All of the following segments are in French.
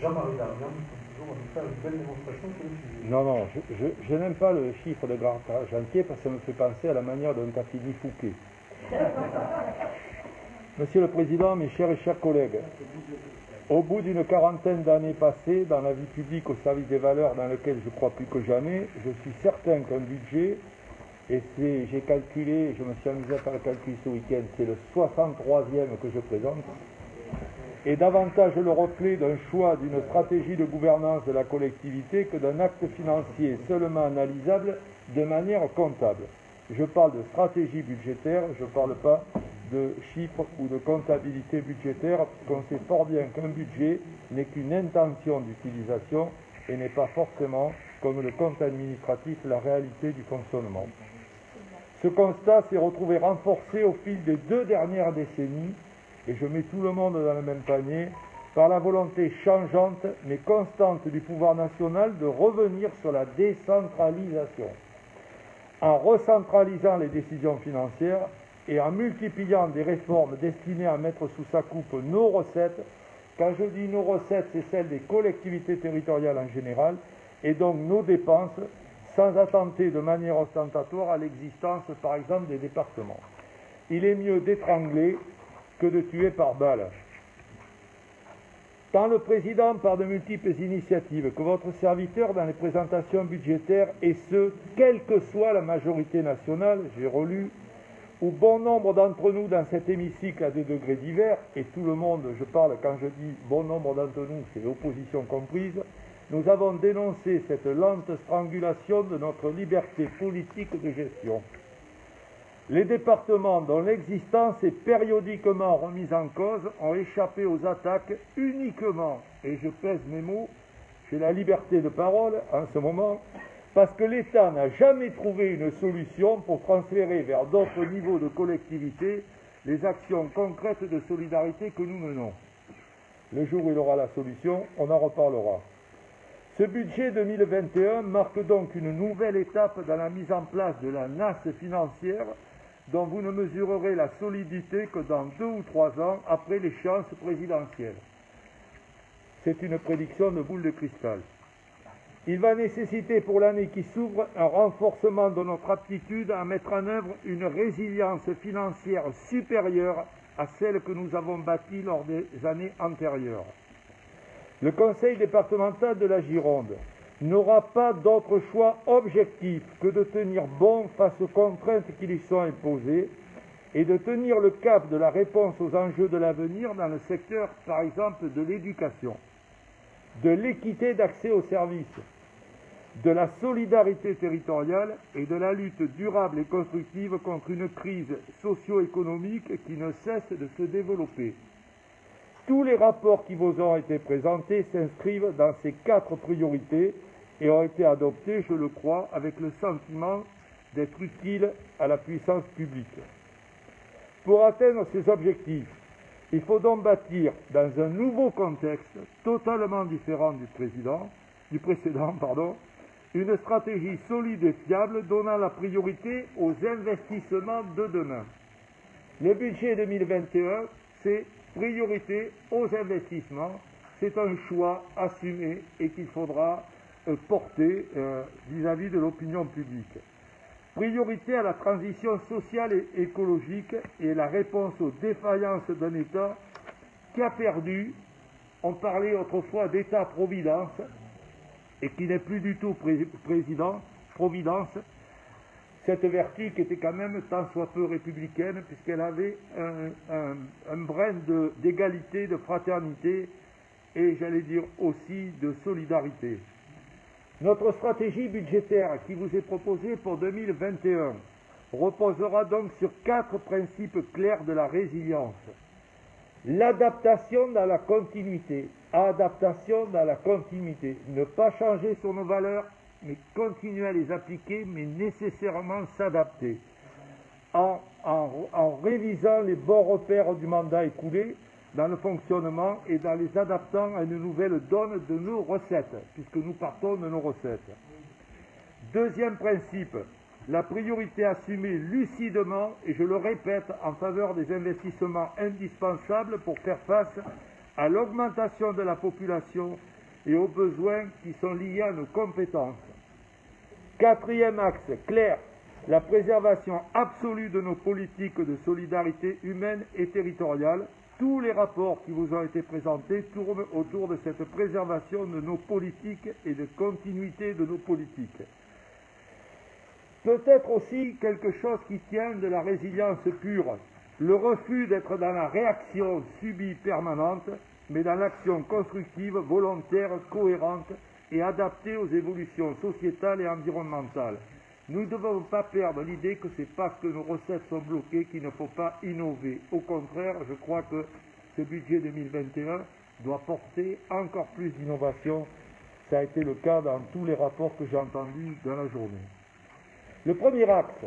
Jean-Marie Darmian, toujours, on fait une belle démonstration sur le sujet. Non, non, je n'aime pas le chiffre de grand chantier parce que ça me fait penser à la manière d'un Tafini Fouquet. Monsieur le Président, mes chers et chers collègues, au bout d'une quarantaine d'années passées dans la vie publique au service des valeurs dans lesquelles je crois plus que jamais, je suis certain qu'un budget, et j'ai calculé, je me suis amusé à faire le calcul ce week-end, c'est le 63e que je présente, est davantage le reflet d'un choix d'une stratégie de gouvernance de la collectivité que d'un acte financier seulement analysable de manière comptable. Je parle de stratégie budgétaire, je ne parle pas de chiffres ou de comptabilité budgétaire, puisqu'on sait fort bien qu'un budget n'est qu'une intention d'utilisation et n'est pas forcément, comme le compte administratif, la réalité du fonctionnement. Ce constat s'est retrouvé renforcé au fil des 2 dernières décennies, et je mets tout le monde dans le même panier, par la volonté changeante mais constante du pouvoir national de revenir sur la décentralisation. En recentralisant les décisions financières et en multipliant des réformes destinées à mettre sous sa coupe nos recettes, quand je dis nos recettes, c'est celles des collectivités territoriales en général, et donc nos dépenses, sans attenter de manière ostentatoire à l'existence, par exemple, des départements. Il est mieux d'étrangler que de tuer par balle. Tant le président, par de multiples initiatives, que votre serviteur dans les présentations budgétaires, et ce, quelle que soit la majorité nationale, j'ai relu, où bon nombre d'entre nous dans cet hémicycle à des degrés divers, et tout le monde, je parle quand je dis bon nombre d'entre nous, c'est l'opposition comprise, nous avons dénoncé cette lente strangulation de notre liberté politique de gestion. Les départements dont l'existence est périodiquement remise en cause ont échappé aux attaques uniquement, et je pèse mes mots, j'ai la liberté de parole en ce moment, parce que l'État n'a jamais trouvé une solution pour transférer vers d'autres niveaux de collectivité les actions concrètes de solidarité que nous menons. Le jour où il aura la solution, on en reparlera. Ce budget 2021 marque donc une nouvelle étape dans la mise en place de la nasse financière dont vous ne mesurerez la solidité que dans 2 ou 3 ans après l'échéance présidentielle. C'est une prédiction de boule de cristal. Il va nécessiter pour l'année qui s'ouvre un renforcement de notre aptitude à mettre en œuvre une résilience financière supérieure à celle que nous avons bâtie lors des années antérieures. Le Conseil départemental de la Gironde n'aura pas d'autre choix objectif que de tenir bon face aux contraintes qui lui sont imposées et de tenir le cap de la réponse aux enjeux de l'avenir dans le secteur, par exemple, de l'éducation, de l'équité d'accès aux services, de la solidarité territoriale et de la lutte durable et constructive contre une crise socio-économique qui ne cesse de se développer. Tous les rapports qui vous ont été présentés s'inscrivent dans ces 4 priorités et ont été adoptés, je le crois, avec le sentiment d'être utiles à la puissance publique. Pour atteindre ces objectifs, il faut donc bâtir, dans un nouveau contexte totalement différent du précédent, une stratégie solide et fiable donnant la priorité aux investissements de demain. Le budget 2021, c'est priorité aux investissements. C'est un choix assumé et qu'il faudra porter vis-à-vis de l'opinion publique. Priorité à la transition sociale et écologique et la réponse aux défaillances d'un État qui a perdu, on parlait autrefois d'État-providence, et qui n'est plus du tout providence, cette vertu qui était quand même tant soit peu républicaine, puisqu'elle avait un brin d'égalité, de fraternité, et j'allais dire aussi de solidarité. Notre stratégie budgétaire qui vous est proposée pour 2021 reposera donc sur 4 principes clairs de la résilience. L'adaptation dans la continuité. Adaptation dans la continuité. Ne pas changer sur nos valeurs, mais continuer à les appliquer, mais nécessairement s'adapter. En révisant les bons repères du mandat écoulé dans le fonctionnement et dans les adaptant à une nouvelle donne de nos recettes, puisque nous partons de nos recettes. Deuxième principe, la priorité assumée lucidement, et je le répète, en faveur des investissements indispensables pour faire face à l'augmentation de la population et aux besoins qui sont liés à nos compétences. Quatrième axe, clair, la préservation absolue de nos politiques de solidarité humaine et territoriale. Tous les rapports qui vous ont été présentés tournent autour de cette préservation de nos politiques et de continuité de nos politiques. Peut-être aussi quelque chose qui tient de la résilience pure, le refus d'être dans la réaction subie permanente, mais dans l'action constructive, volontaire, cohérente et adaptée aux évolutions sociétales et environnementales. Nous ne devons pas perdre l'idée que c'est parce que nos recettes sont bloquées qu'il ne faut pas innover. Au contraire, je crois que ce budget 2021 doit porter encore plus d'innovation. Ça a été le cas dans tous les rapports que j'ai entendus dans la journée. Le premier axe,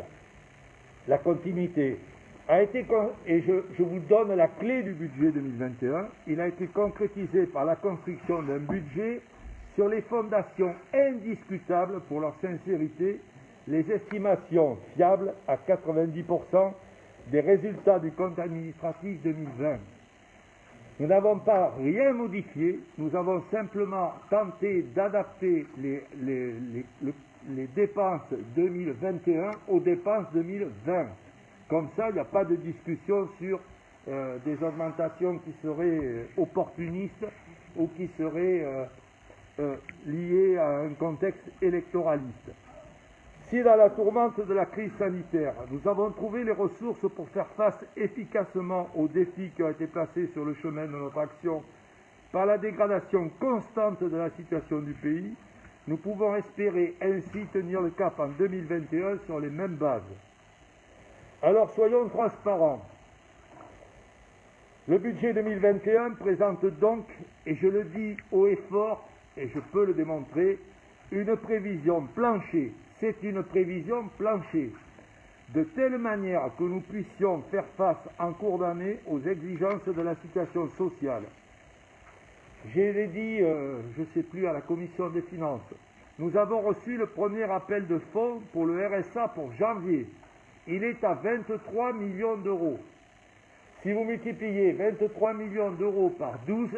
la continuité, a été, et je vous donne la clé du budget 2021, il a été concrétisé par la construction d'un budget sur les fondations indiscutables pour leur sincérité, les estimations fiables à 90% des résultats du compte administratif 2020. Nous n'avons pas rien modifié, nous avons simplement tenté d'adapter les dépenses 2021 aux dépenses 2020. Comme ça, il n'y a pas de discussion sur des augmentations qui seraient opportunistes ou qui seraient liées à un contexte électoraliste. Si dans la tourmente de la crise sanitaire, nous avons trouvé les ressources pour faire face efficacement aux défis qui ont été placés sur le chemin de notre action par la dégradation constante de la situation du pays, nous pouvons espérer ainsi tenir le cap en 2021 sur les mêmes bases. Alors soyons transparents. Le budget 2021 présente donc, et je le dis haut et fort, et je peux le démontrer, une prévision plancher. C'est une prévision plancher, de telle manière que nous puissions faire face en cours d'année aux exigences de la situation sociale. Je l'ai dit, je ne sais plus, à la commission des finances, nous avons reçu le premier appel de fonds pour le RSA pour janvier. Il est à 23 millions d'euros. Si vous multipliez 23 millions d'euros par 12,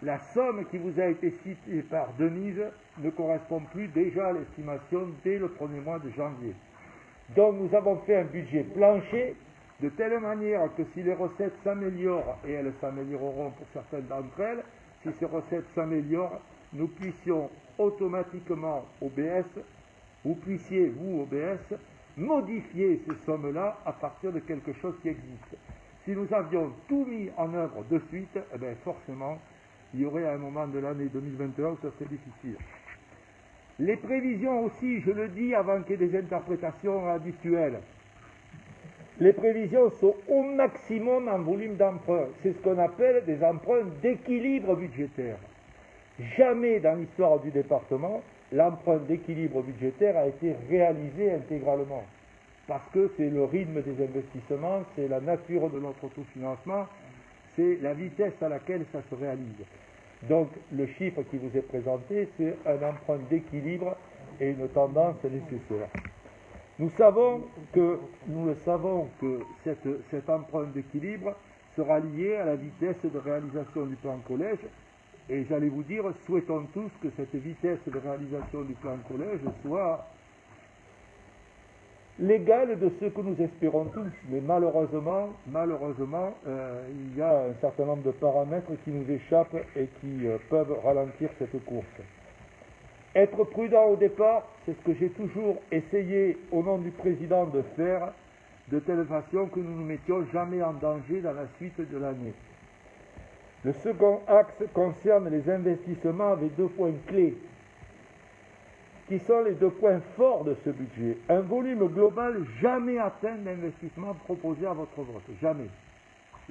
la somme qui vous a été citée par Denise ne correspond plus déjà à l'estimation dès le premier mois de janvier. Donc nous avons fait un budget plancher de telle manière que si les recettes s'améliorent, et elles s'amélioreront pour certaines d'entre elles, si ces recettes s'améliorent, nous puissions automatiquement OBS, vous puissiez, vous OBS, modifier ces sommes-là à partir de quelque chose qui existe. Si nous avions tout mis en œuvre de suite, eh bien forcément, il y aurait un moment de l'année 2021 où ça serait difficile. Les prévisions aussi, je le dis avant qu'il y ait des interprétations habituelles, les prévisions sont au maximum en volume d'emprunt. C'est ce qu'on appelle des emprunts d'équilibre budgétaire. Jamais dans l'histoire du département, l'emprunt d'équilibre budgétaire a été réalisé intégralement. Parce que c'est le rythme des investissements, c'est la nature de notre autofinancement, c'est la vitesse à laquelle ça se réalise. Donc le chiffre qui vous est présenté, c'est un emprunt d'équilibre et une tendance nécessaire. Nous le savons que cet emprunt d'équilibre sera lié à la vitesse de réalisation du plan collège. Et j'allais vous dire, souhaitons tous que cette vitesse de réalisation du plan collège soit l'égale de ce que nous espérons tous. Mais malheureusement, il y a un certain nombre de paramètres qui nous échappent et qui peuvent ralentir cette course. Être prudent au départ, c'est ce que j'ai toujours essayé au nom du président de faire, de telle façon que nous ne nous mettions jamais en danger dans la suite de l'année. Le second axe concerne les investissements avec 2 points clés, qui sont les 2 points forts de ce budget. Un volume global jamais atteint d'investissement proposé à votre vote. Jamais.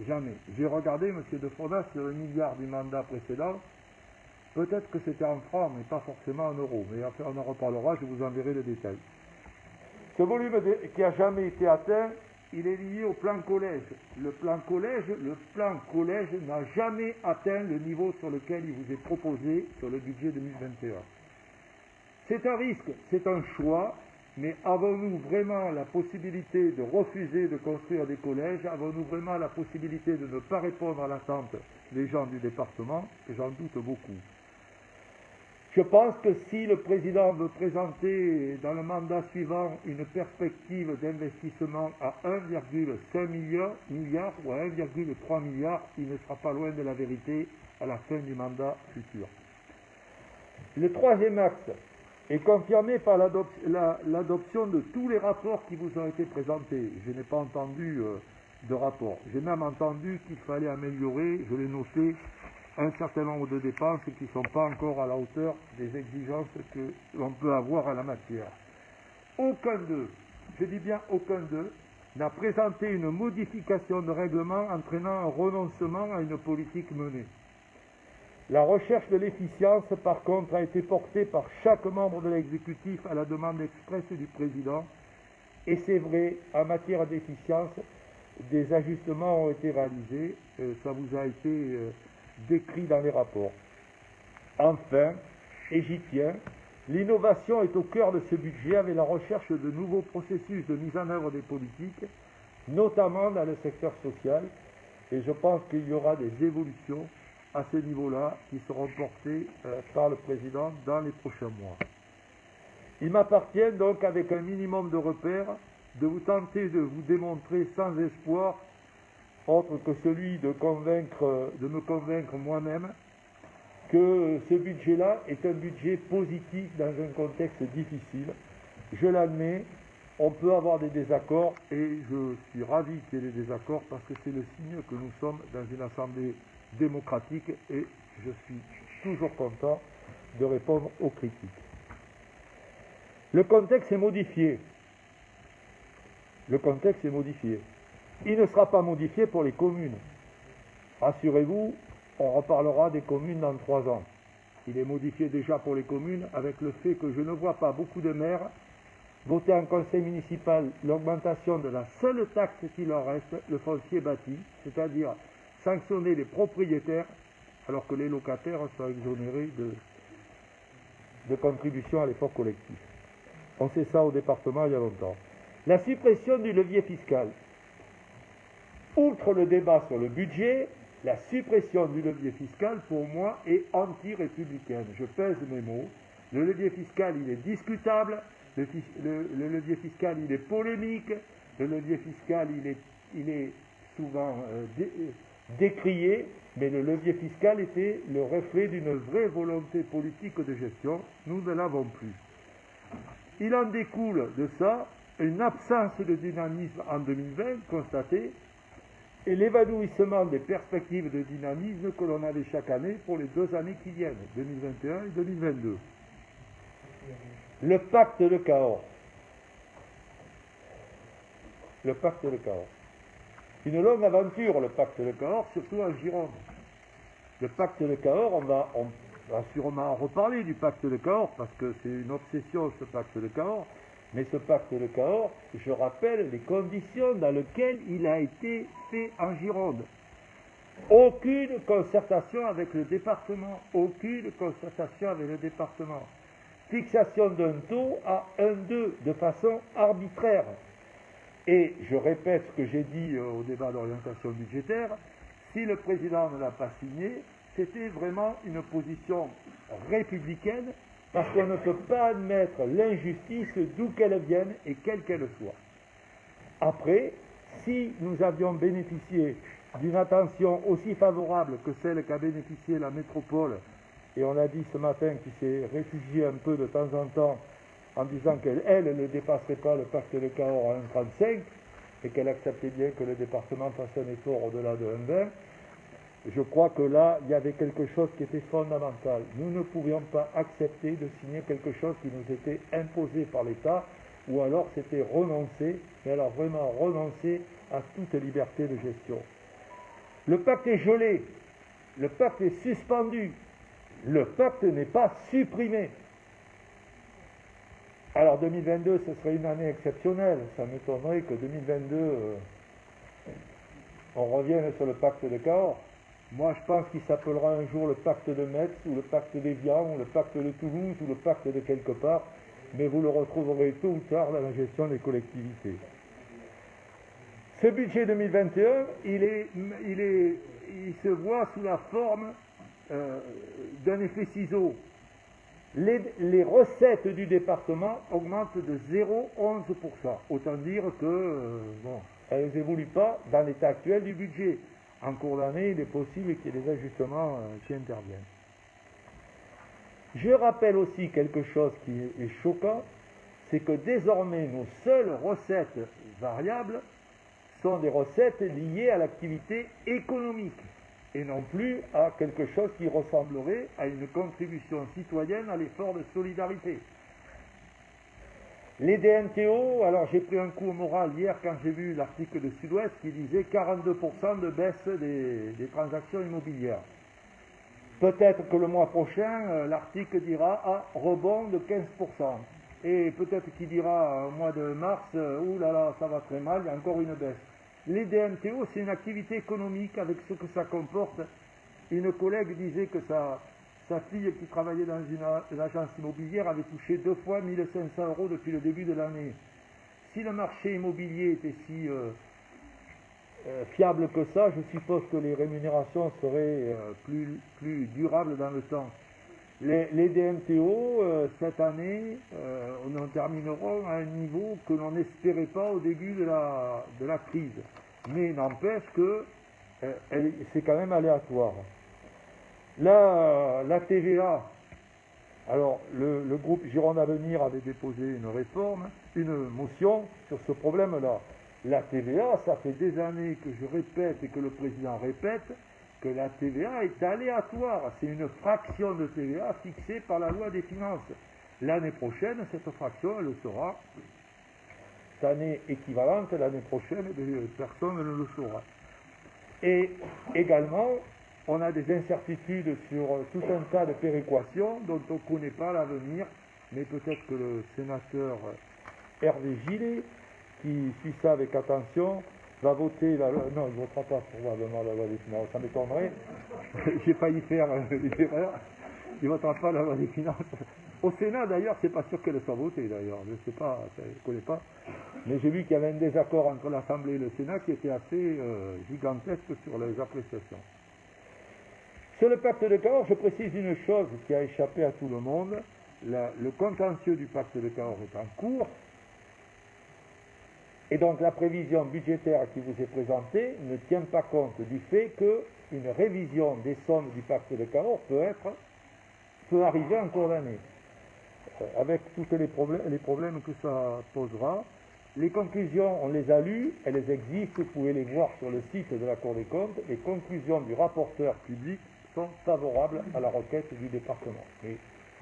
Jamais. J'ai regardé, M. De Fronas, le milliard du mandat précédent. Peut-être que c'était en francs, mais pas forcément en euros. Mais après, on en reparlera, je vous enverrai le détail. Ce volume qui n'a jamais été atteint, il est lié au plan collège. Le plan collège n'a jamais atteint le niveau sur lequel il vous est proposé sur le budget 2021. C'est un risque, c'est un choix, mais avons-nous vraiment la possibilité de refuser de construire des collèges? Avons-nous vraiment la possibilité de ne pas répondre à l'attente des gens du département? J'en doute beaucoup. Je pense que si le président veut présenter dans le mandat suivant une perspective d'investissement à 1,5 milliard ou à 1,3 milliard, il ne sera pas loin de la vérité à la fin du mandat futur. Le troisième axe est confirmé par l'adoption de tous les rapports qui vous ont été présentés. Je n'ai pas entendu de rapport. J'ai même entendu qu'il fallait améliorer, je l'ai noté, un certain nombre de dépenses qui ne sont pas encore à la hauteur des exigences que l'on peut avoir en la matière. Aucun d'eux, je dis bien aucun d'eux, n'a présenté une modification de règlement entraînant un renoncement à une politique menée. La recherche de l'efficience, par contre, a été portée par chaque membre de l'exécutif à la demande expresse du président, et c'est vrai, en matière d'efficience, des ajustements ont été réalisés, ça vous a été décrit dans les rapports. Enfin, et j'y tiens, l'innovation est au cœur de ce budget avec la recherche de nouveaux processus de mise en œuvre des politiques, notamment dans le secteur social, et je pense qu'il y aura des évolutions à ce niveau-là qui seront portées par le président dans les prochains mois. Il m'appartient donc, avec un minimum de repères, de vous tenter de vous démontrer sans espoir autre que celui de me convaincre moi-même que ce budget-là est un budget positif dans un contexte difficile. Je l'admets, on peut avoir des désaccords et je suis ravi qu'il y ait des désaccords parce que c'est le signe que nous sommes dans une assemblée démocratique et je suis toujours content de répondre aux critiques. Le contexte est modifié. Le contexte est modifié. Il ne sera pas modifié pour les communes. Rassurez-vous, on reparlera des communes dans 3 ans. Il est modifié déjà pour les communes avec le fait que je ne vois pas beaucoup de maires voter en conseil municipal l'augmentation de la seule taxe qui leur reste, le foncier bâti, c'est-à-dire sanctionner les propriétaires alors que les locataires sont exonérés de contribution à l'effort collectif. On sait ça au département il y a longtemps. La suppression du levier fiscal. Outre le débat sur le budget, la suppression du levier fiscal, pour moi, est anti-républicaine. Je pèse mes mots. Le levier fiscal, il est discutable. Le levier fiscal, il est polémique. Le levier fiscal, il est souvent décrié. Mais le levier fiscal était le reflet d'une vraie volonté politique de gestion. Nous ne l'avons plus. Il en découle de ça une absence de dynamisme en 2020 constatée et l'évanouissement des perspectives de dynamisme que l'on avait chaque année pour les 2 années qui viennent, 2021 et 2022. Le pacte de Cahors. Le pacte de Cahors. Une longue aventure, le pacte de Cahors, surtout en Gironde. Le pacte de Cahors, on va sûrement en reparler du pacte de Cahors, parce que c'est une obsession ce pacte de Cahors. Mais ce pacte de Cahors, je rappelle les conditions dans lesquelles il a été fait en Gironde. Aucune concertation avec le département, aucune concertation avec le département. Fixation d'un taux à 1,2 de façon arbitraire. Et je répète ce que j'ai dit au débat d'orientation budgétaire, si le président ne l'a pas signé, c'était vraiment une position républicaine, parce qu'on ne peut pas admettre l'injustice d'où qu'elle vienne et quelle qu'elle soit. Après, si nous avions bénéficié d'une attention aussi favorable que celle qu'a bénéficié la métropole, et on a dit ce matin qu'il s'est réfugié un peu de temps en temps en disant qu'elle ne dépasserait pas le pacte de Cahors à 1,35 et qu'elle acceptait bien que le département fasse un effort au-delà de 1,20, je crois que là, il y avait quelque chose qui était fondamental. Nous ne pouvions pas accepter de signer quelque chose qui nous était imposé par l'État, ou alors c'était renoncer, mais alors vraiment renoncer à toute liberté de gestion. Le pacte est gelé, le pacte est suspendu, le pacte n'est pas supprimé. Alors 2022, ce serait une année exceptionnelle, ça m'étonnerait que 2022, on revienne sur le pacte de Cahors. Moi, je pense qu'il s'appellera un jour le pacte de Metz, ou le pacte d'Évian, ou le pacte de Toulouse, ou le pacte de quelque part. mais vous le retrouverez tôt ou tard dans la gestion des collectivités. Ce budget 2021, il se voit sous la forme d'un effet ciseau. Les recettes du département augmentent de 0,11%. Autant dire que elles n'évoluent pas dans l'état actuel du budget. En cours d'année, il est possible qu'il y ait des ajustements qui interviennent. Je rappelle aussi quelque chose qui est choquant, c'est que désormais nos seules recettes variables sont des recettes liées à l'activité économique et non plus à quelque chose qui ressemblerait à une contribution citoyenne à l'effort de solidarité. Les DMTO, alors j'ai pris un coup au moral hier quand j'ai vu l'article de Sud-Ouest qui disait 42% de baisse des transactions immobilières. Peut-être que le mois prochain, l'article dira rebond de 15%. Et peut-être qu'il dira au mois de mars, ouh là là, ça va très mal, il y a encore une baisse. Les DMTO, c'est une activité économique avec ce que ça comporte. Une collègue disait que sa fille qui travaillait dans une agence immobilière avait touché 2 fois 1 500 € depuis le début de l'année. Si le marché immobilier était si fiable que ça, je suppose que les rémunérations seraient plus durables dans le temps. Les DMTO, cette année, nous termineront à un niveau que l'on n'espérait pas au début de la crise. Mais n'empêche que c'est quand même aléatoire. La TVA, alors le groupe Gironde Avenir avait déposé une motion sur ce problème-là. La TVA, ça fait des années que je répète et que le président répète que la TVA est aléatoire. C'est une fraction de TVA fixée par la loi des finances. L'année prochaine, cette fraction, elle sera, cette année équivalente, l'année prochaine, personne ne le saura. Et également, on a des incertitudes sur tout un tas de péréquations dont on ne connaît pas l'avenir, mais peut-être que le sénateur Hervé Gillet, qui suit ça avec attention, va voter la loi. Non, il ne votera pas probablement la loi des finances, ça m'étonnerait. J'ai failli faire une erreur. Il ne votera pas la loi des finances. Au Sénat, d'ailleurs, c'est pas sûr qu'elle soit votée, d'ailleurs. Je ne sais pas, je ne connais pas. Mais j'ai vu qu'il y avait un désaccord entre l'Assemblée et le Sénat qui était assez gigantesque sur les appréciations. Sur le pacte de Cahors, je précise une chose qui a échappé à tout le monde. Le contentieux du pacte de Cahors est en cours. Et donc la prévision budgétaire qui vous est présentée ne tient pas compte du fait qu'une révision des sommes du pacte de Cahors peut arriver en cours d'année, avec tous les problèmes que ça posera. Les conclusions, on les a lues, elles existent, vous pouvez les voir sur le site de la Cour des comptes. Les conclusions du rapporteur public sont favorables à la requête du département. Mais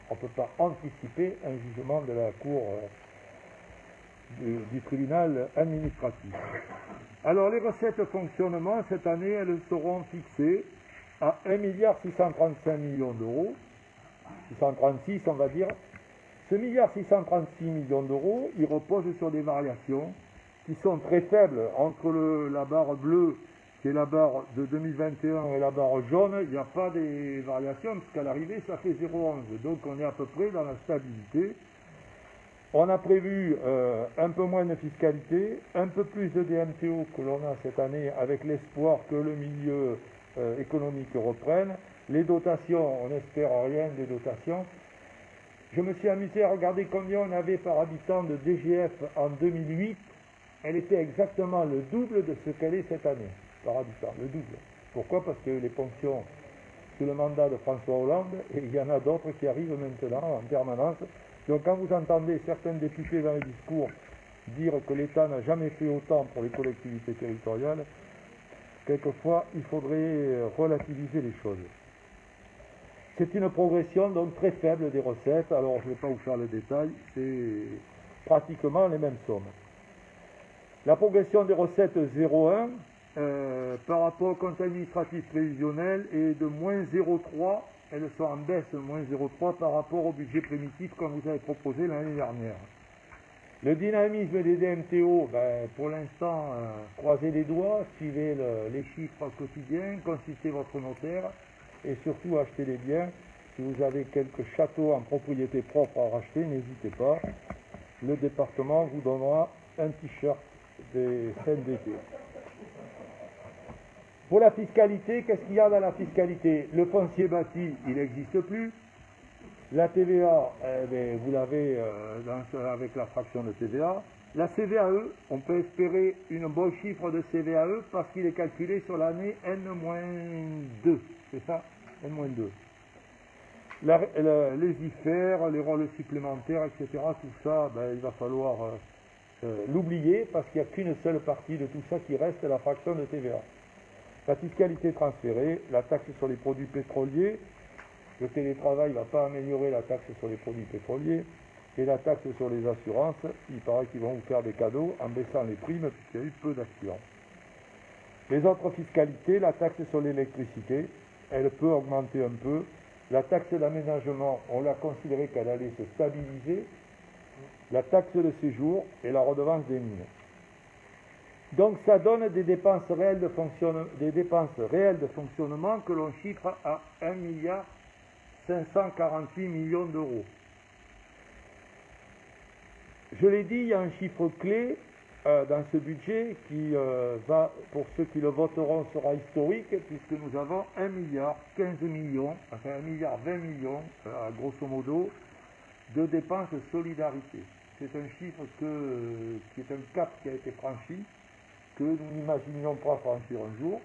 on ne peut pas anticiper un jugement de la Cour du tribunal administratif. Alors les recettes fonctionnement, cette année, elles seront fixées à 1,635 milliard d'euros, 636 on va dire. Ce 1,636 milliard d'euros, il repose sur des variations qui sont très faibles. Entre la barre bleue, qui est la barre de 2021, et la barre jaune, il n'y a pas des variations, puisqu'à l'arrivée, ça fait 0,11. Donc on est à peu près dans la stabilité. On a prévu un peu moins de fiscalité, un peu plus de DMTO que l'on a cette année, avec l'espoir que le milieu économique reprenne. Les dotations, on n'espère rien des dotations. Je me suis amusé à regarder combien on avait par habitant de DGF en 2008. Elle était exactement le double de ce qu'elle est cette année, par habitant, le double. Pourquoi? Parce que les ponctions sous le mandat de François Hollande, et il y en a d'autres qui arrivent maintenant en permanence. Donc quand vous entendez certains députés dans les discours dire que l'État n'a jamais fait autant pour les collectivités territoriales, quelquefois il faudrait relativiser les choses. C'est une progression donc très faible des recettes, alors je ne vais pas vous faire le détail, c'est pratiquement les mêmes sommes. La progression des recettes 0,1 par rapport au compte administratif prévisionnel est de moins 0,3. Elles sont en baisse de moins 0,3 par rapport au budget primitif qu'on vous avait proposé l'année dernière. Le dynamisme des DMTO, pour l'instant, croisez les doigts, suivez les chiffres quotidiens, consultez votre notaire et surtout achetez les biens Si vous avez quelques châteaux en propriété propre à racheter, n'hésitez pas. Le département vous donnera un t-shirt des fêtes d'été. Pour la fiscalité, qu'est-ce qu'il y a dans la fiscalité? Le foncier bâti, il n'existe plus. La TVA, vous l'avez avec la fraction de TVA. La CVAE, on peut espérer un bon chiffre de CVAE parce qu'il est calculé sur l'année N-2. C'est ça? N-2. Les IFER, les rôles supplémentaires, etc., tout ça, il va falloir l'oublier parce qu'il n'y a qu'une seule partie de tout ça qui reste, la fraction de TVA. La fiscalité transférée, la taxe sur les produits pétroliers, le télétravail ne va pas améliorer la taxe sur les produits pétroliers, et la taxe sur les assurances, il paraît qu'ils vont vous faire des cadeaux en baissant les primes puisqu'il y a eu peu d'accidents. Les autres fiscalités, la taxe sur l'électricité, elle peut augmenter un peu. La taxe d'aménagement, on l'a considéré qu'elle allait se stabiliser. La taxe de séjour et la redevance des mines. Donc ça donne des dépenses réelles de fonctionnement que l'on chiffre à 1,548 milliard d'euros. Je l'ai dit, il y a un chiffre clé dans ce budget qui va, pour ceux qui le voteront, sera historique, puisque nous avons 1,15 milliard, 1,20 milliard, grosso modo, de dépenses de solidarité. C'est un chiffre qui est un cap qui a été franchi, que nous n'imaginions pas franchir un jour.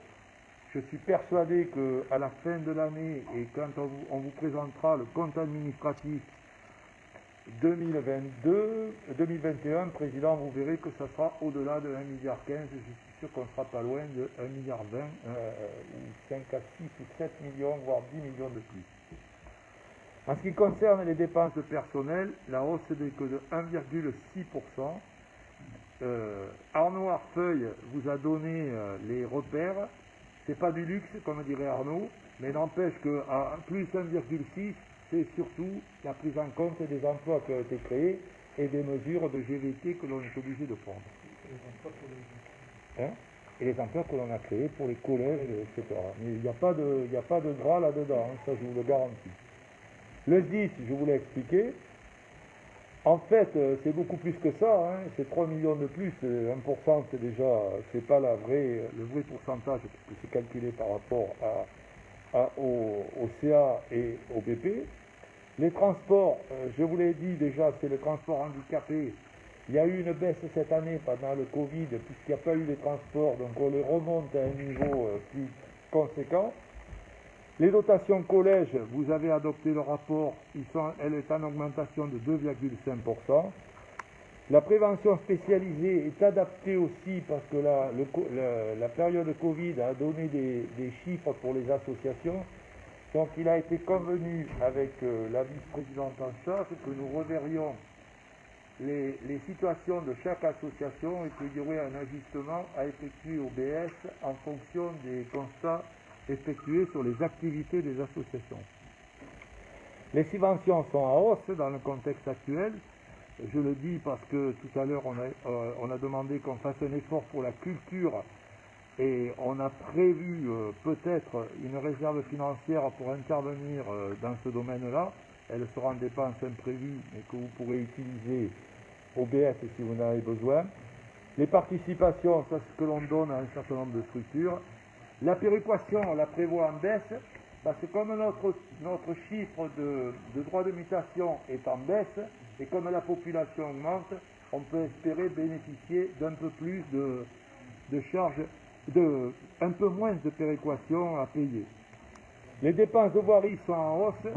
Je suis persuadé qu'à la fin de l'année, et quand on vous présentera le compte administratif 2021, Président, vous verrez que ça sera au-delà de 1,15 milliard. Je suis sûr qu'on ne sera pas loin de 1,20 milliard, ou 5 à 6 ou 7 millions, voire 10 millions de plus. En ce qui concerne les dépenses de personnel, la hausse n'est que de 1,6%. Arnaud Arfeuille vous a donné les repères. C'est pas du luxe, comme dirait Arnaud, mais n'empêche qu'à plus 1,6%, c'est surtout la prise en compte des emplois qui ont été créés et des mesures de GVT que l'on est obligé de prendre. Et les emplois que l'on a créés pour les collèges, etc. Mais il n'y a pas de gras là-dedans, ça je vous le garantis. Le 10, je vous l'ai expliqué. En fait, c'est beaucoup plus que ça, c'est 3 millions de plus, 1% c'est déjà, c'est pas le vrai pourcentage, puisque c'est calculé par rapport au CA et au BP. Les transports, je vous l'ai dit déjà, c'est le transport handicapé. Il y a eu une baisse cette année pendant le Covid, puisqu'il n'y a pas eu les transports, donc on les remonte à un niveau plus conséquent. Les dotations collège, vous avez adopté le rapport, elle est en augmentation de 2,5%. La prévention spécialisée est adaptée aussi parce que la période de Covid a donné des chiffres pour les associations. Donc il a été convenu avec la vice-présidente en charge que nous reverrions les situations de chaque association et qu'il y aurait un ajustement à effectuer au BS en fonction des constats effectués sur les activités des associations. Les subventions sont en hausse dans le contexte actuel. Je le dis parce que tout à l'heure on a demandé qu'on fasse un effort pour la culture et on a prévu peut-être une réserve financière pour intervenir dans ce domaine-là. Elle sera en dépense imprévue mais que vous pourrez utiliser au BS si vous en avez besoin. Les participations, c'est ce que l'on donne à un certain nombre de structures. La péréquation, on la prévoit en baisse, parce que comme notre chiffre de droit de mutation est en baisse, et comme la population augmente, on peut espérer bénéficier d'un peu plus de charges, un peu moins de péréquation à payer. Les dépenses de voirie sont en hausse.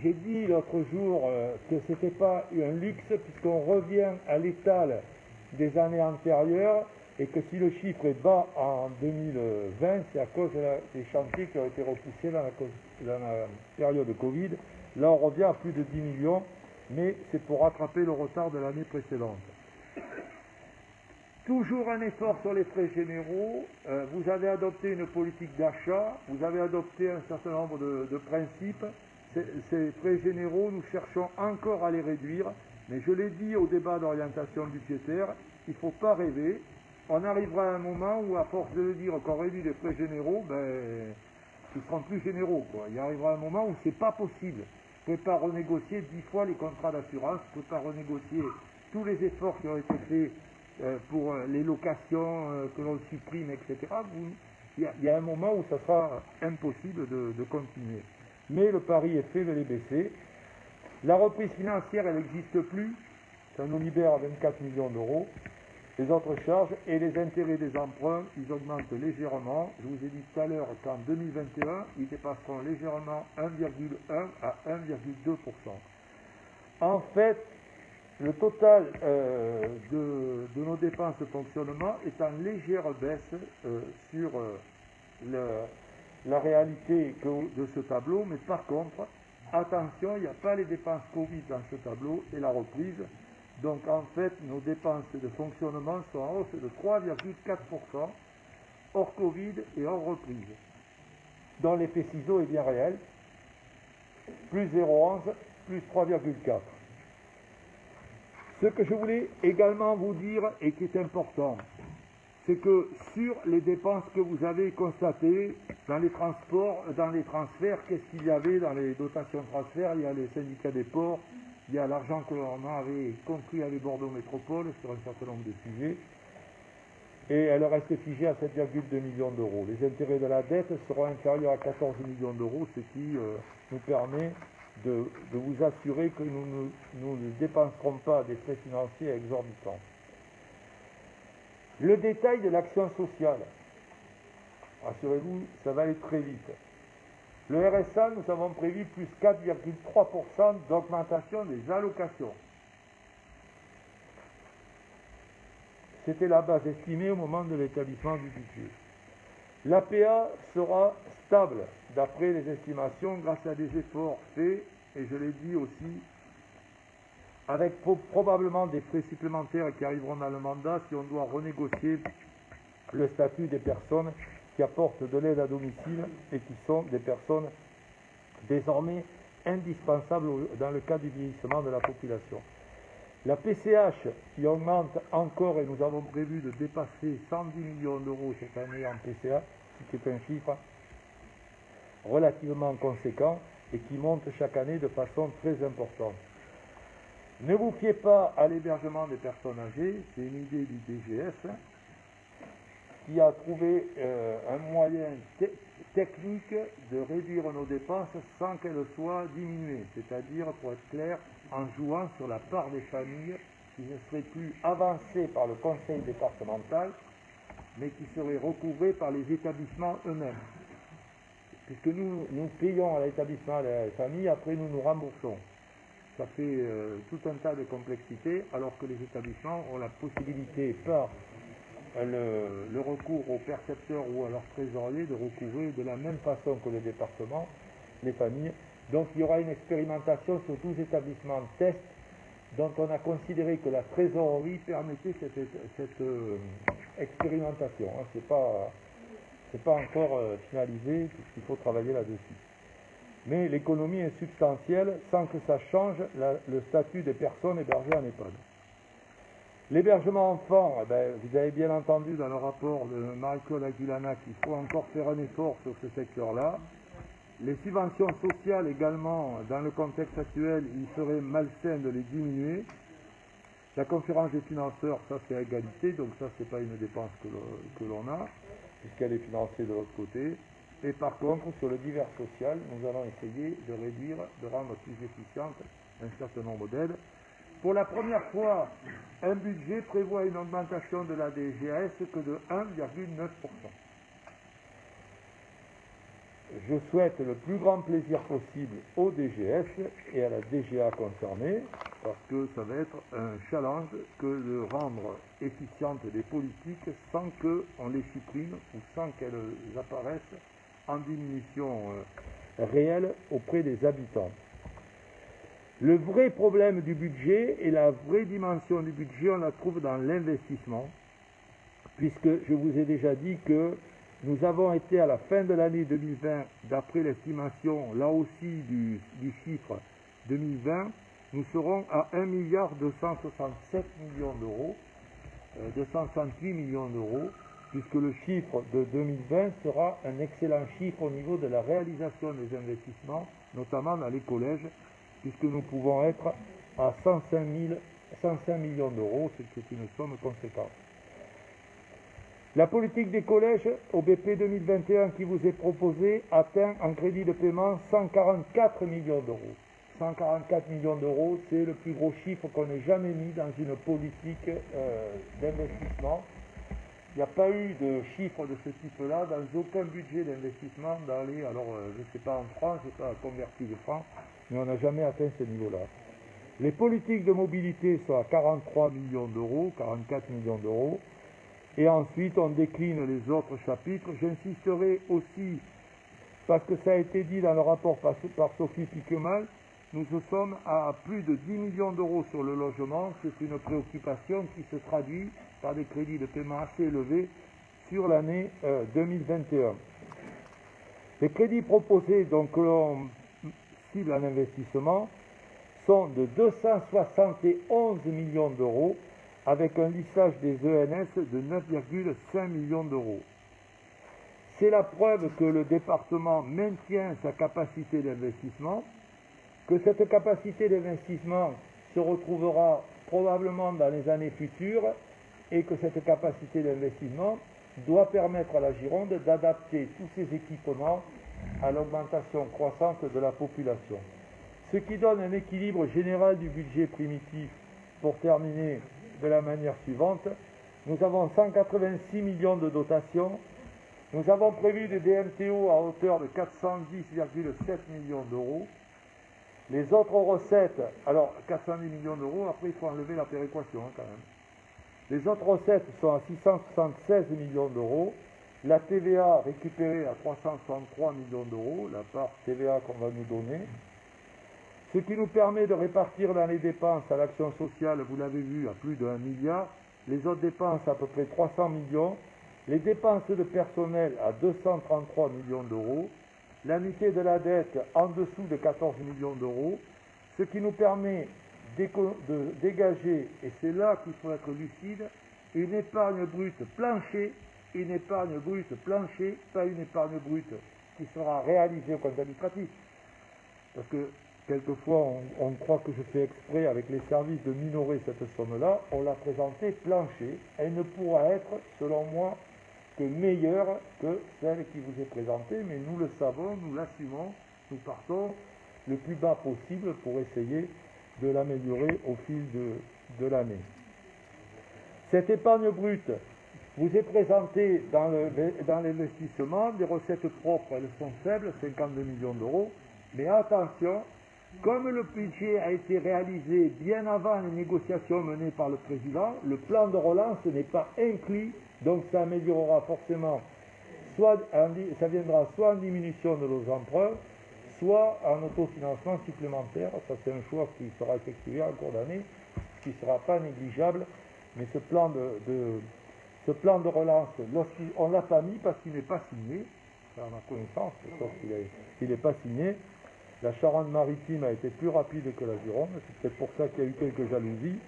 J'ai dit l'autre jour que ce n'était pas un luxe, puisqu'on revient à l'étal des années antérieures, et que si le chiffre est bas en 2020, c'est à cause des chantiers qui ont été repoussés dans la période de Covid. Là, on revient à plus de 10 millions, mais c'est pour rattraper le retard de l'année précédente. Toujours un effort sur les frais généraux. Vous avez adopté une politique d'achat, vous avez adopté un certain nombre de principes. Ces frais généraux, nous cherchons encore à les réduire, mais je l'ai dit au débat d'orientation budgétaire, il ne faut pas rêver. On arrivera à un moment où, à force de dire qu'on réduit les frais généraux, ils seront plus généraux, quoi. Il arrivera un moment où c'est pas possible. Vous ne pouvez pas renégocier 10 fois les contrats d'assurance, vous ne pouvez pas renégocier tous les efforts qui ont été faits pour les locations que l'on supprime, etc. Il y a un moment où ça sera impossible de continuer. Mais le pari est fait de les baisser. La reprise financière, elle n'existe plus. Ça nous libère 24 millions d'euros. Les autres charges et les intérêts des emprunts, ils augmentent légèrement. Je vous ai dit tout à l'heure qu'en 2021, ils dépasseront légèrement 1,1 à 1,2%. En fait, le total de nos dépenses de fonctionnement est en légère baisse sur la réalité de ce tableau, mais par contre, attention, il n'y a pas les dépenses Covid dans ce tableau et la reprise. Donc en fait, nos dépenses de fonctionnement sont en hausse de 3,4%, hors Covid et hors reprise, dont l'effet ciseau est bien réel, plus 0,11, plus 3,4. Ce que je voulais également vous dire et qui est important, c'est que sur les dépenses que vous avez constatées dans les transports, dans les transferts, qu'est-ce qu'il y avait dans les dotations de transfert? Il y a les syndicats des ports, il y a l'argent que l'on avait conclu avec Bordeaux Métropole sur un certain nombre de sujets, et elle reste figée à 7,2 millions d'euros. Les intérêts de la dette seront inférieurs à 14 millions d'euros, ce qui nous permet de vous assurer que nous ne dépenserons pas des frais financiers exorbitants. Le détail de l'action sociale, rassurez-vous, ça va aller très vite. Le RSA, nous avons prévu plus 4,3% d'augmentation des allocations. C'était la base estimée au moment de l'établissement du budget. L'APA sera stable, d'après les estimations, grâce à des efforts faits, et je l'ai dit aussi, avec probablement des frais supplémentaires qui arriveront dans le mandat si on doit renégocier le statut des personnes qui apportent de l'aide à domicile et qui sont des personnes désormais indispensables dans le cas du vieillissement de la population. La PCH qui augmente encore, et nous avons prévu de dépasser 110 millions d'euros cette année en PCH, ce qui est un chiffre relativement conséquent et qui monte chaque année de façon très importante. Ne vous fiez pas à l'hébergement des personnes âgées, c'est une idée du DGS qui a trouvé un moyen technique de réduire nos dépenses sans qu'elles soient diminuées, c'est-à-dire, pour être clair, en jouant sur la part des familles qui ne serait plus avancée par le conseil départemental, mais qui serait recouvrée par les établissements eux-mêmes. Puisque nous payons à l'établissement de la famille, après nous nous remboursons. Ça fait tout un tas de complexités, alors que les établissements ont la possibilité, par le recours aux percepteurs ou à leurs trésoriers, de recouvrer de la même façon que le département, les familles. Donc il y aura une expérimentation sur 12 établissements de test, dont on a considéré que la trésorerie permettait cette expérimentation. Hein. C'est pas encore finalisé, puisqu'il faut travailler là-dessus. Mais l'économie est substantielle sans que ça change le statut des personnes hébergées en EHPAD. L'hébergement enfant, vous avez bien entendu dans le rapport de Marie-Claude Aguilana qu'il faut encore faire un effort sur ce secteur-là. Les subventions sociales également, dans le contexte actuel, il serait malsain de les diminuer. La conférence des financeurs, ça c'est à égalité, donc ça c'est pas une dépense que l'on a, puisqu'elle est financée de l'autre côté. Et par contre, sur le divers social, nous allons essayer de réduire, de rendre plus efficiente un certain nombre d'aides. Pour la première fois, un budget prévoit une augmentation de la DGS que de 1,9%. Je souhaite le plus grand plaisir possible au DGS et à la DGA concernée, parce que ça va être un challenge que de rendre efficientes des politiques sans qu'on les supprime ou sans qu'elles apparaissent en diminution réelle auprès des habitants. Le vrai problème du budget et la vraie dimension du budget, on la trouve dans l'investissement, puisque je vous ai déjà dit que nous avons été à la fin de l'année 2020, d'après l'estimation là aussi du chiffre 2020, nous serons à 1,267 milliard d'euros, 268 millions d'euros, puisque le chiffre de 2020 sera un excellent chiffre au niveau de la réalisation des investissements, notamment dans les collèges, puisque nous pouvons être à 105 millions d'euros, ce qui est une somme conséquente. La politique des collèges au BP 2021 qui vous est proposée atteint en crédit de paiement 144 millions d'euros. 144 millions d'euros, c'est le plus gros chiffre qu'on ait jamais mis dans une politique d'investissement. Il n'y a pas eu de chiffre de ce type-là dans aucun budget d'investissement dans les, alors je ne sais pas en francs, je ne sais pas converti de francs, mais on n'a jamais atteint ce niveau-là. Les politiques de mobilité sont à 43 millions d'euros, 44 millions d'euros, et ensuite on décline les autres chapitres. J'insisterai aussi, parce que ça a été dit dans le rapport par Sophie Piquemal, nous sommes à plus de 10 millions d'euros sur le logement. C'est une préoccupation qui se traduit par des crédits de paiement assez élevés sur l'année 2021. Les crédits proposés, donc que l'on cible en investissement, sont de 271 millions d'euros avec un lissage des ENS de 9,5 millions d'euros. C'est la preuve que le département maintient sa capacité d'investissement, que cette capacité d'investissement se retrouvera probablement dans les années futures et que cette capacité d'investissement doit permettre à la Gironde d'adapter tous ses équipements à l'augmentation croissante de la population. Ce qui donne un équilibre général du budget primitif pour terminer de la manière suivante. Nous avons 186 millions de dotations. Nous avons prévu des DMTO à hauteur de 410,7 millions d'euros. Les autres recettes, alors 410 millions d'euros, après il faut enlever la péréquation quand même. Les autres recettes sont à 676 millions d'euros. La TVA récupérée à 363 millions d'euros, la part TVA qu'on va nous donner. Ce qui nous permet de répartir dans les dépenses à l'action sociale, vous l'avez vu, à plus de 1 milliard. Les autres dépenses à peu près 300 millions. Les dépenses de personnel à 233 millions d'euros. L'annuité de la dette en dessous de 14 millions d'euros, ce qui nous permet de dégager, et c'est là qu'il faut être lucide, une épargne brute planchée, pas une épargne brute qui sera réalisée au compte administratif. Parce que quelquefois on croit que je fais exprès avec les services de minorer cette somme-là, on l'a présentée planchée, elle ne pourra être, selon moi, que meilleure que celle qui vous est présentée, mais nous le savons, nous l'assumons, nous partons le plus bas possible pour essayer de l'améliorer au fil de l'année. Cette épargne brute vous est présentée dans l'investissement, les recettes propres, elles sont faibles, 52 millions d'euros, mais attention, comme le budget a été réalisé bien avant les négociations menées par le président, le plan de relance n'est pas inclus. Donc ça améliorera forcément, ça viendra soit en diminution de nos emprunts, soit en autofinancement supplémentaire. Ça c'est un choix qui sera effectué en cours d'année, qui ne sera pas négligeable. Mais ce plan de relance, on ne l'a pas mis parce qu'il n'est pas signé, à ma connaissance, sauf qu'il n'est pas signé. La Charente-Maritime a été plus rapide que la Gironde, c'est peut-être pour ça qu'il y a eu quelques jalousies.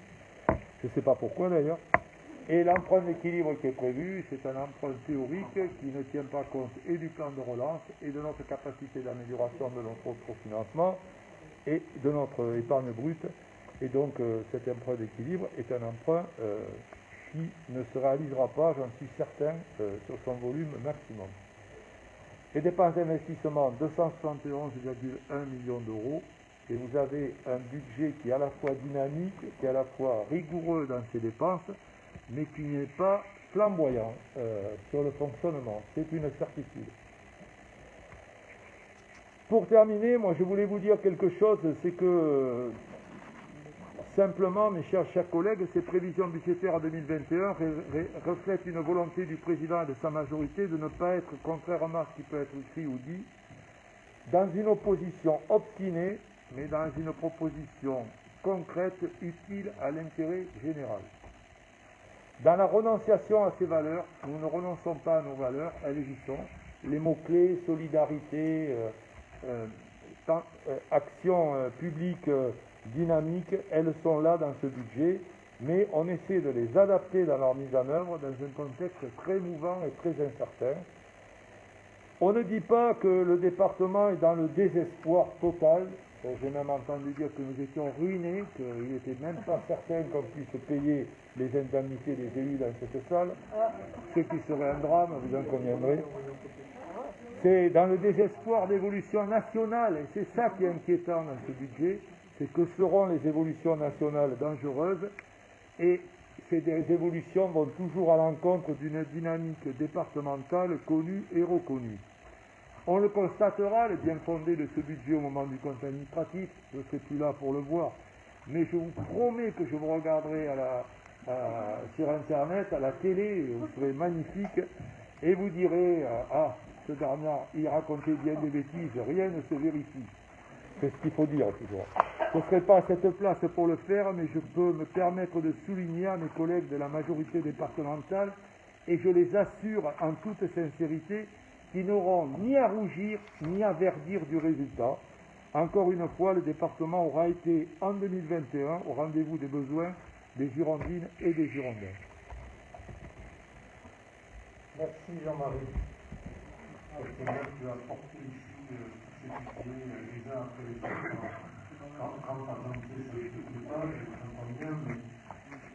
Je ne sais pas pourquoi d'ailleurs. Et l'emprunt d'équilibre qui est prévu, c'est un emprunt théorique qui ne tient pas compte et du plan de relance et de notre capacité d'amélioration de notre autofinancement et de notre épargne brute. Et donc cet emprunt d'équilibre est un emprunt qui ne se réalisera pas, j'en suis certain, sur son volume maximum. Les dépenses d'investissement, 271,1 millions d'euros. Et vous avez un budget qui est à la fois dynamique, qui est à la fois rigoureux dans ses dépenses, mais qui n'est pas flamboyant sur le fonctionnement. C'est une certitude. Pour terminer, moi je voulais vous dire quelque chose, c'est que simplement, mes chers collègues, ces prévisions budgétaires 2021 reflètent une volonté du président et de sa majorité de ne pas être, contrairement à ce qui peut être écrit ou dit, dans une opposition obstinée, mais dans une proposition concrète, utile à l'intérêt général. Dans la renonciation à ces valeurs, nous ne renonçons pas à nos valeurs, elles y sont. Les mots-clés, solidarité, action publique dynamique, elles sont là dans ce budget. mais on essaie de les adapter dans leur mise en œuvre dans un contexte très mouvant et très incertain. On ne dit pas que le département est dans le désespoir total. J'ai même entendu dire que nous étions ruinés, qu'il n'était même pas certain qu'on puisse payer les indemnités des élus dans cette salle, ce qui serait un drame, vous en conviendrez. C'est dans le désespoir d'évolution nationale, et c'est ça qui est inquiétant dans ce budget, c'est que seront les évolutions nationales dangereuses, et ces évolutions vont toujours à l'encontre d'une dynamique départementale connue et reconnue. On le constatera, le bien fondé de ce budget au moment du compte administratif, je ne serai plus là pour le voir, mais je vous promets que je vous regarderai sur Internet, à la télé, vous serez magnifique, et vous direz « Ah, ce Bernard, il racontait bien des bêtises, rien ne se vérifie ». C'est ce qu'il faut dire toujours. Je ne serai pas à cette place pour le faire, mais je peux me permettre de souligner à mes collègues de la majorité départementale, et je les assure en toute sincérité, qui n'auront ni à rougir ni à verdir du résultat. Encore une fois, le département aura été en 2021 au rendez-vous des besoins des Girondines et des Girondins. Merci Jean-Marie. Tu as porté ici ces budgets les uns après les autres. Quand tu as présenté ce débat, je comprends bien, mais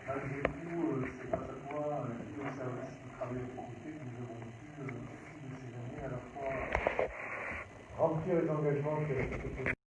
malgré tout, c'est grâce à toi et au service qui travaille à côté que nous avons pu, au fil de ces années, à la fois remplir les engagements que